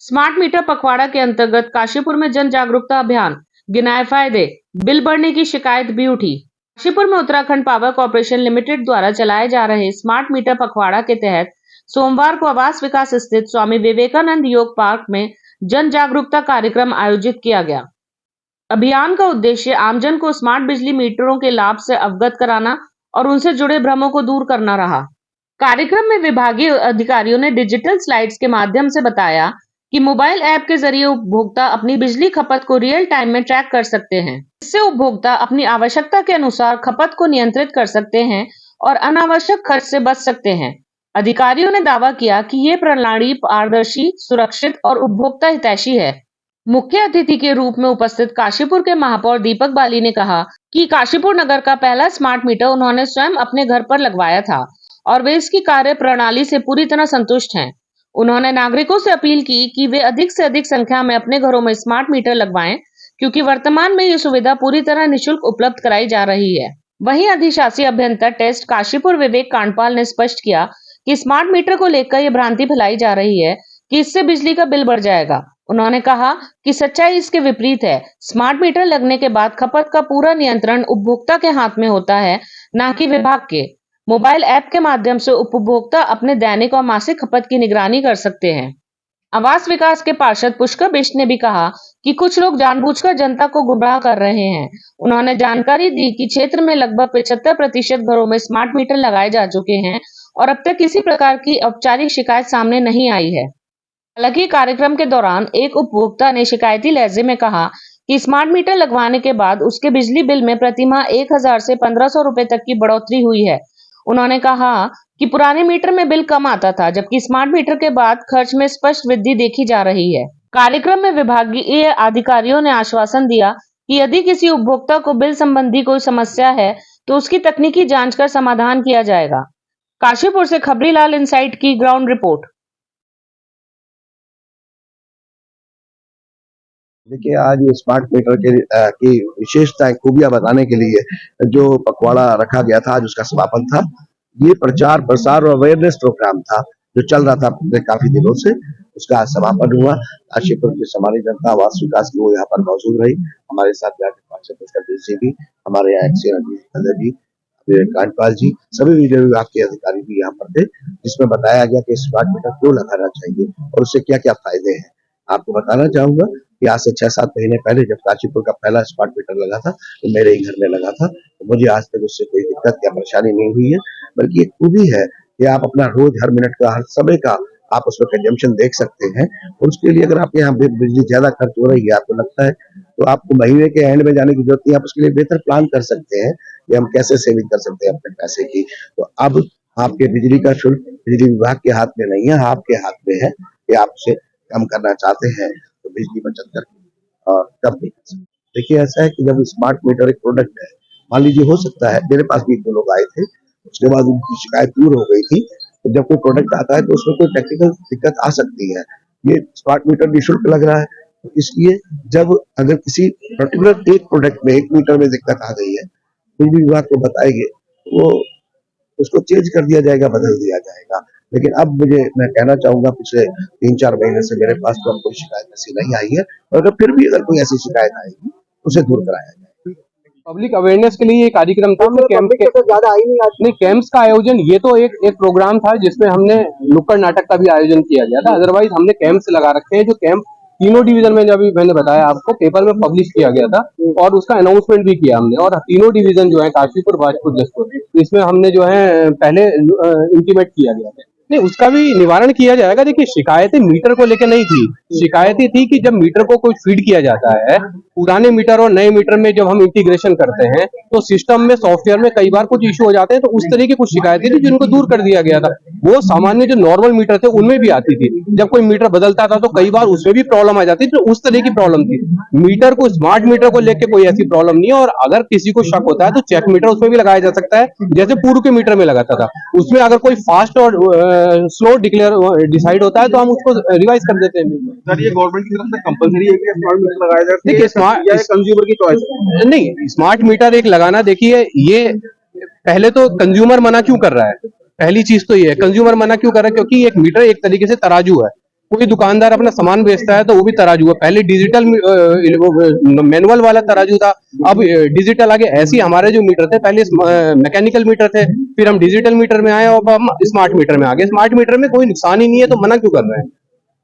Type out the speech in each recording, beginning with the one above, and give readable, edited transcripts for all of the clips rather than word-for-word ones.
Smart meter पखवाड़ा के अंतर्गत काशीपुर में जन जागरूकता अभियान, गिनाए फायदे, बिल बढ़ने की शिकायत भी उठी। काशीपुर में उत्तराखंड पावर कॉर्पोरेशन लिमिटेड द्वारा चलाए जा रहे स्मार्ट मीटर पखवाड़ा के तहत सोमवार को आवास विकास स्थित स्वामी विवेकानंद योग पार्क में जन जागरूकता कार्यक्रम आयोजित किया गया। अभियान का उद्देश्य आमजन को स्मार्ट बिजली मीटरों के लाभ से अवगत कराना और उनसे जुड़े भ्रमों को दूर करना रहा। कार्यक्रम में विभागीय अधिकारियों ने डिजिटल स्लाइड्स के माध्यम से बताया कि मोबाइल ऐप के जरिए उपभोक्ता अपनी बिजली खपत को रियल टाइम में ट्रैक कर सकते हैं। इससे उपभोक्ता अपनी आवश्यकता के अनुसार खपत को नियंत्रित कर सकते हैं और अनावश्यक खर्च से बच सकते हैं। अधिकारियों ने दावा किया कि ये प्रणाली पारदर्शी, सुरक्षित और उपभोक्ता हितैषी है। मुख्य अतिथि के रूप में उपस्थित काशीपुर के महापौर दीपक बाली ने कहा कि काशीपुर नगर का पहला स्मार्ट मीटर उन्होंने स्वयं अपने घर पर लगवाया था और वे इसकी कार्य प्रणाली से पूरी तरह संतुष्ट हैं। उन्होंने नागरिकों से अपील की कि वे अधिक से अधिक संख्या में अपने घरों में स्मार्ट मीटर लगवाएं, क्योंकि वर्तमान में ये सुविधा पूरी तरह निःशुल्क उपलब्ध कराई जा रही है। वहीं अधिशासी अभियंता टेस्ट काशीपुर विवेक कांडपाल ने स्पष्ट किया कि स्मार्ट मीटर को लेकर ये भ्रांति फैलाई जा रही है कि इससे बिजली का बिल बढ़ जाएगा। उन्होंने कहा कि सच्चाई इसके विपरीत है। स्मार्ट मीटर लगने के बाद खपत का पूरा नियंत्रण उपभोक्ता के हाथ में होता है, न कि विभाग के। मोबाइल ऐप के माध्यम से उपभोक्ता अपने दैनिक और मासिक खपत की निगरानी कर सकते हैं। आवास विकास के पार्षद पुष्कर बिष्ट ने भी कहा कि कुछ लोग जानबूझकर जनता को गुमराह कर रहे हैं। उन्होंने जानकारी दी कि क्षेत्र में लगभग 75% घरों में स्मार्ट मीटर लगाए जा चुके हैं और अब तक किसी प्रकार की औपचारिक शिकायत सामने नहीं आई है। हालांकि कार्यक्रम के दौरान एक उपभोक्ता ने शिकायती लहजे में कहा कि स्मार्ट मीटर लगवाने के बाद उसके बिजली बिल में प्रतिमाह 1000 से 1500 रुपए तक की बढ़ोतरी हुई है। उन्होंने कहा कि पुराने मीटर में बिल कम आता था, जबकि स्मार्ट मीटर के बाद खर्च में स्पष्ट वृद्धि देखी जा रही है। कार्यक्रम में विभागीय अधिकारियों ने आश्वासन दिया कि यदि किसी उपभोक्ता को बिल संबंधी कोई समस्या है तो उसकी तकनीकी जांच कर समाधान किया जाएगा। काशीपुर से खबरीलाल इनसाइट की ग्राउंड रिपोर्ट। देखिए, आज ये स्मार्ट मीटर की विशेषताएं, खूबियां बताने के लिए जो पखवाड़ा रखा गया था, आज उसका समापन था। ये प्रचार प्रसार और अवेयरनेस प्रोग्राम था जो चल रहा था पिछले काफी दिनों से। उसका आज समापन हुआ। काशीपुर की हमारी जनता आवास विकास की वो यहाँ पर मौजूद रही। हमारे साथ पार्षद भी, हमारे यहाँ जी, कांडपाल जी, सभी विभाग के अधिकारी भी यहाँ पर थे, जिसमें बताया गया कि स्मार्ट मीटर क्यों लगाना चाहिए और उससे क्या क्या फायदे हैं। आपको बताना चाहूंगा कि आज से 6-7 महीने पहले जब काशीपुर का पहला स्मार्ट मीटर लगा था तो मेरे ही घर में लगा था, तो मुझे आज तक उससे कोई दिक्कत या परेशानी नहीं हुई है। बल्कि एक खूबी है कि आप अपना रोज हर मिनट का, हर समय का आप उसमें कंजम्पशन देख सकते हैं। और उसके लिए अगर आपके यहाँ बिजली ज्यादा खर्च हो रही है, आपको लगता है, तो आपको महीने के एंड में जाने की जरूरत नहीं, आप उसके लिए बेहतर प्लान कर सकते हैं कि हम कैसे सेविंग कर सकते हैं अपने पैसे की। तो अब आपके बिजली का शुल्क बिजली विभाग के हाथ में नहीं है, आपके हाथ में है कि आप उसे कम करना चाहते हैं तो बिजली बचत करके और कम नहीं कर सकते। देखिए, ऐसा है कि जब स्मार्ट मीटर एक प्रोडक्ट है, मान लीजिए हो सकता है, मेरे पास भी 2 लोग आए थे, उसके बाद उनकी शिकायत दूर हो गई थी। तो जब कोई प्रोडक्ट आता है तो उसमें कोई टेक्निकल दिक्कत आ सकती है। ये स्मार्ट मीटर निःशुल्क लग रहा है, तो इसलिए जब अगर किसी पर्टिकुलर एक प्रोडक्ट में, एक मीटर में दिक्कत आ गई है, बिजली विभाग को बताएंगे, वो उसको चेंज कर दिया जाएगा, बदल दिया जाएगा। लेकिन अब मैं कहना चाहूंगा, पिछले 3-4 महीने से मेरे पास तो अब कोई शिकायत ऐसी नहीं आई है, और अगर फिर भी अगर कोई ऐसी शिकायत आएगी उसे दूर कराया जाएगा। पब्लिक अवेयरनेस के लिए ये कार्यक्रम था। कैंप्स का आयोजन, ये तो एक प्रोग्राम था जिसमें हमने नुक्कड़ नाटक का भी आयोजन किया गया था। अदरवाइज हमने कैंप्स लगा रखे हैं, जो कैंप तीनों डिवीजन में, जब मैंने बताया आपको, पेपर में पब्लिश किया गया था और उसका अनाउंसमेंट भी किया हमने। और तीनों डिवीजन जो है, काशीपुर, भाजपुर, जसपुर, इसमें हमने जो है पहले इंटीमेट किया गया था। नहीं, उसका भी निवारण किया जाएगा। देखिए, शिकायतें मीटर को लेकर नहीं थी। शिकायतें थी कि जब मीटर को कोई फीड किया जाता है, पुराने मीटर और नए मीटर में जब हम इंटीग्रेशन करते हैं तो सिस्टम में, सॉफ्टवेयर में कई बार कुछ इश्यू हो जाते हैं। तो उस तरह की कुछ शिकायतें थी जिनको दूर कर दिया गया था। वो सामान्य जो नॉर्मल मीटर थे उनमें भी आती थी। जब कोई मीटर बदलता था तो कई बार उसमें भी प्रॉब्लम आ जाती थी, तो उस तरह की प्रॉब्लम थी। मीटर को, स्मार्ट मीटर को लेकर कोई ऐसी प्रॉब्लम नहीं है। और अगर किसी को शक होता है तो चेक मीटर उसमें भी लगाया जा सकता है, जैसे पूर्व के मीटर में लगाता था। उसमें अगर कोई फास्ट और स्लो डिसाइड होता है तो हम उसको रिवाइज कर देते हैं। सर, ये गवर्नमेंट की तरफ से कंपलसरी है कि स्मार्ट मीटर लगाया जाए? देखिए, स्मार्ट कंज्यूमर की चॉइस है। नहीं, स्मार्ट मीटर एक लगाना, देखिए, ये पहले तो कंज्यूमर मना क्यों कर रहा है? पहली चीज तो ये है, कंज्यूमर मना क्यों कर रहा है? क्योंकि एक मीटर एक तरीके से तराजू है। कोई दुकानदार अपना सामान बेचता है तो वो भी तराजू है। पहले डिजिटल मैनुअल वाला तराजू था, अब डिजिटल आ गया। ऐसे ही हमारे जो मीटर थे पहले मैकेनिकल मीटर थे, फिर हम डिजिटल मीटर में आए और अब हम स्मार्ट मीटर में आ गए। स्मार्ट मीटर में कोई नुकसान ही नहीं है, तो मना क्यों कर रहे हैं?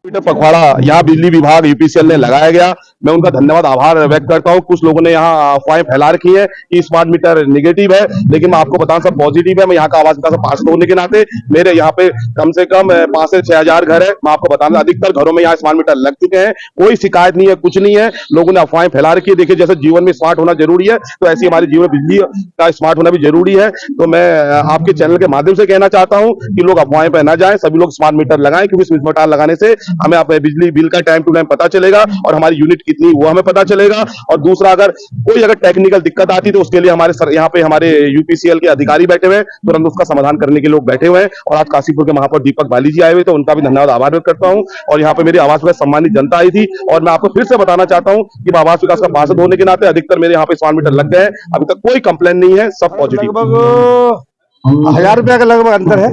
मीटर पखवाड़ा यहाँ बिजली विभाग यूपीसीएल ने लगाया गया, मैं उनका धन्यवाद आभार व्यक्त करता हूँ। कुछ लोगों ने यहाँ अफवाहें फैला रखी है कि स्मार्ट मीटर नेगेटिव है, लेकिन मैं आपको बताऊं सब पॉजिटिव है। मैं यहाँ का आवाज का पार्षद होने के नाते मेरे यहाँ पे कम से कम 5 से 6 हजार घर है। मैं आपको बताऊं अधिकतर घरों में यहाँ स्मार्ट मीटर लग चुके हैं, कोई शिकायत नहीं है, कुछ नहीं है। लोगों ने अफवाहें फैला रखी है। देखिए जैसे जीवन में स्मार्ट होना जरूरी है, तो ऐसे हमारे जीवन में बिजली का स्मार्ट होना भी जरूरी है। तो मैं आपके चैनल के माध्यम से कहना चाहता हूँ कि लोग अफवाहें पर न जाए, सभी लोग स्मार्ट मीटर लगाएं, क्योंकि स्मार्ट मीटर लगाने से हमें अपने बिजली बिल का टाइम टू टाइम पता चलेगा और हमारी यूनिट कितनी वो हमें पता चलेगा। और दूसरा, अगर कोई टेक्निकल दिक्कत आती तो उसके लिए यहाँ पे हमारे यूपीसीएल के अधिकारी बैठे हुए हैं, तुरंत उसका समाधान करने के लोग बैठे हुए हैं। और आज काशीपुर के महापौर दीपक बाली जी आए हुए, तो उनका भी धन्यवाद आभार व्यक्त करता हूँ। और यहाँ पे मेरी आवास विकास सम्मानित जनता आई थी, और मैं आपको फिर से बताना चाहता हूँ कि मैं आवास विकास का पार्षद होने के नाते अधिकतर मेरे यहाँ पे स्मार्ट मीटर लग गए हैं, अभी तक कोई कंप्लेन नहीं है, सब पॉजिटिव। लगभग 1000 रुपया का लगभग अंतर है।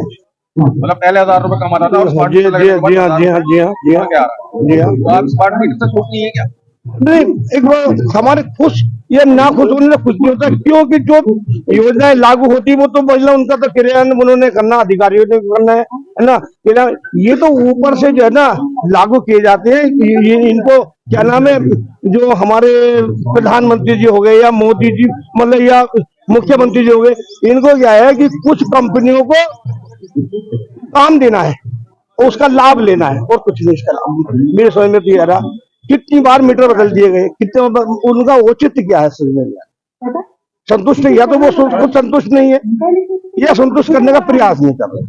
मतलब पहले 1000 रुपए कमा रहा था और स्मार्ट जी हाँ जी हाँ जी हाँ जी हाँ जी हाँ क्या आ रहा है? जी हाँ। तो आप स्मार्ट मीटर से खुश नहीं है क्या? नहीं, एक बार हमारे खुश या ना खुश होने से कुछ नहीं होता, क्योंकि जो योजनाएं लागू होती है वो तो महिला उनका तो क्रियान्वयन उन्होंने करना, अधिकारियों ने करना है ना। ये तो ऊपर से जो है ना लागू किए जाते हैं। ये इनको क्या नाम है, जो हमारे प्रधानमंत्री जी हो गए या मोदी जी मतलब या मुख्यमंत्री जी हो गए, इनको क्या है कि कुछ कंपनियों को काम देना है, उसका लाभ लेना है, और कुछ नहीं इसका लाभ। मेरे समझ में तो ये रहा, कितनी बार मीटर बदल दिए गए, कितने उनका औचित्य क्या है समझ में? संतुष्ट या तो वो खुद संतुष्ट नहीं है या संतुष्ट करने का प्रयास नहीं कर रहे।